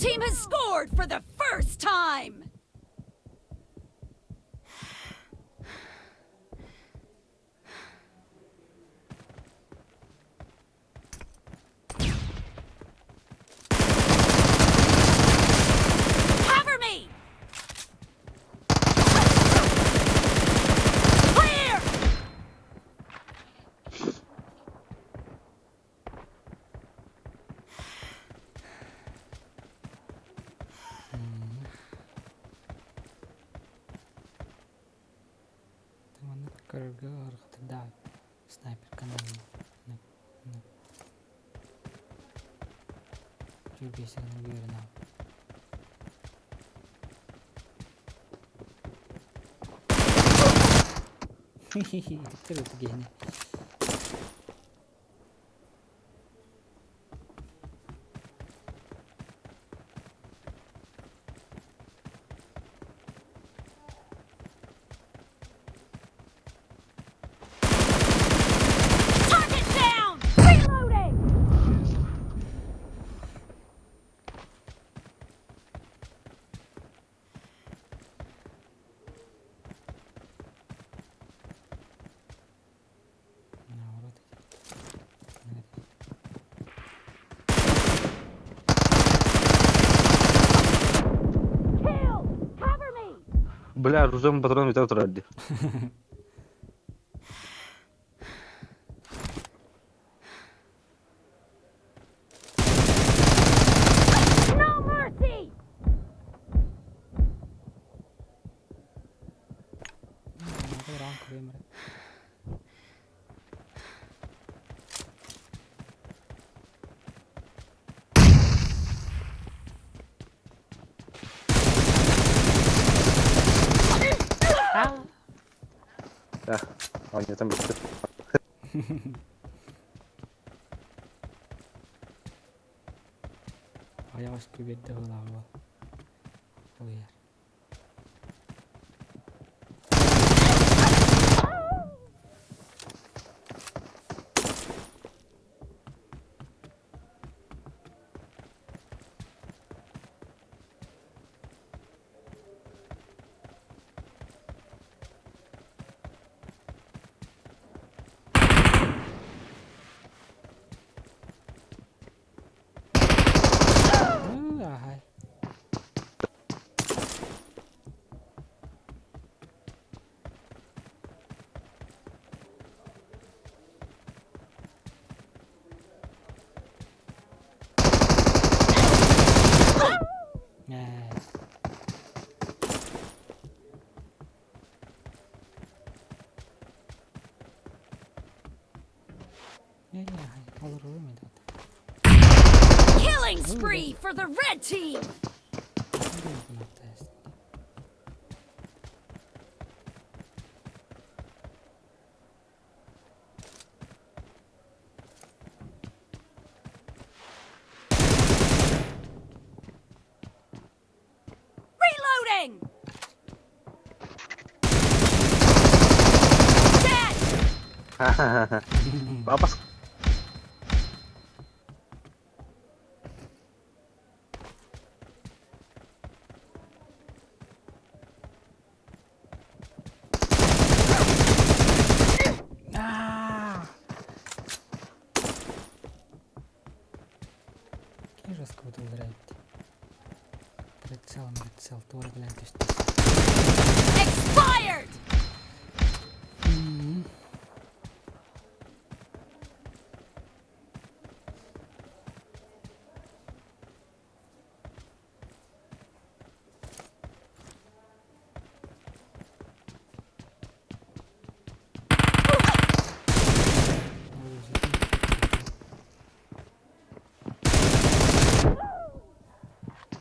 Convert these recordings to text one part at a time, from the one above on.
team has scored for the first time! Cover me! Clear! Karga arkada sniper kanalı. Çok iyisin görün abi. Kırıldı gene. Target down! Reloading! Kill! Cover me! Бля, ружьем патрон витал ради. No mercy! Ya, oynatam bitti. Yavaş kübette hıla hava. O yer. Hay. Ya olur muydu? Killing spree for the red team! Reloading! Dead! Papas. Раскрутил драйв. Прицел, твой, блядь, ты что? Expired!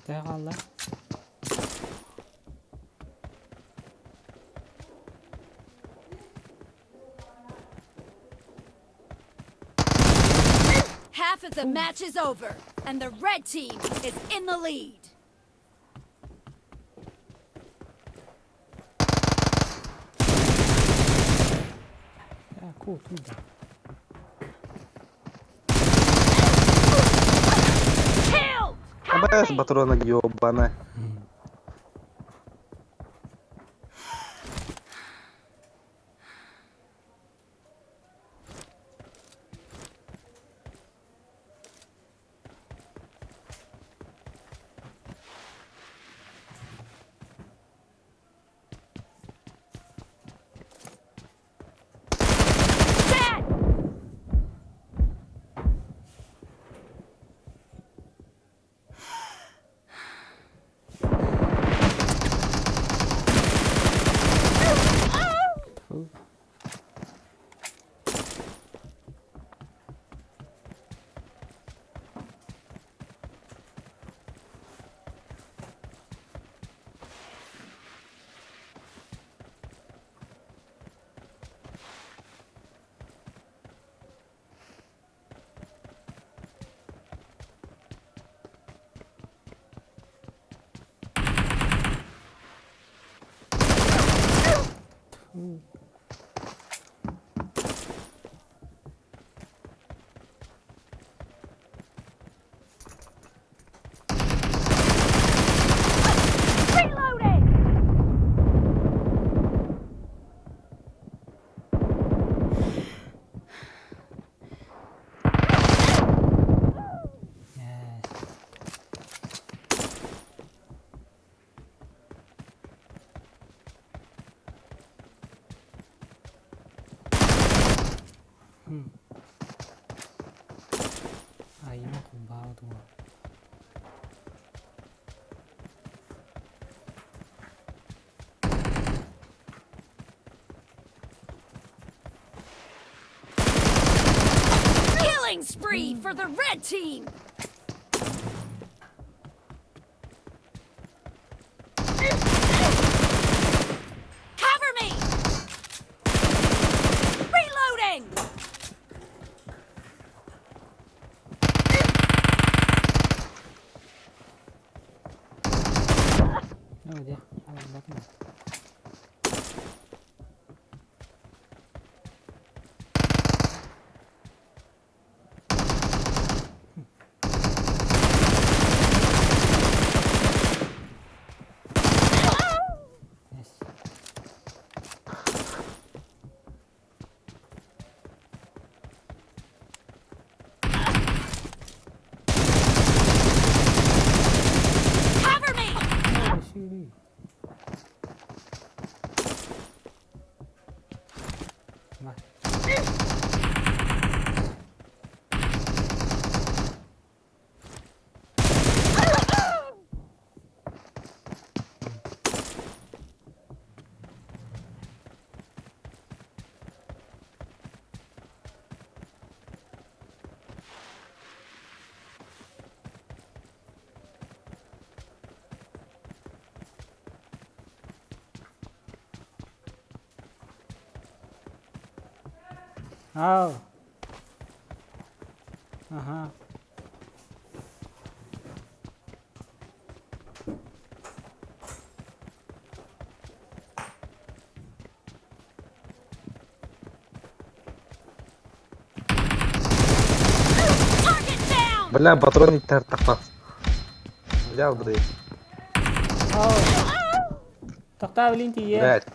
Eyvallah. Half of the match is over, and the red team is in the lead. Ja, cool, tudo. Kill! Без патрона ёбана. Dead! Фу. Фу. Reloading! Yes. Aí nó cũng bao thua. Killing spree for the red team! Cover me! Reloading! Đâu đi? Sao lại bắt mình? Yes. Cover me! Oh, shit. Mà. Oh. Uh-huh. Target down! Бля, патрон не тартақпақ. Взял, блядь. Oh. Тоқтап линти е. Блядь.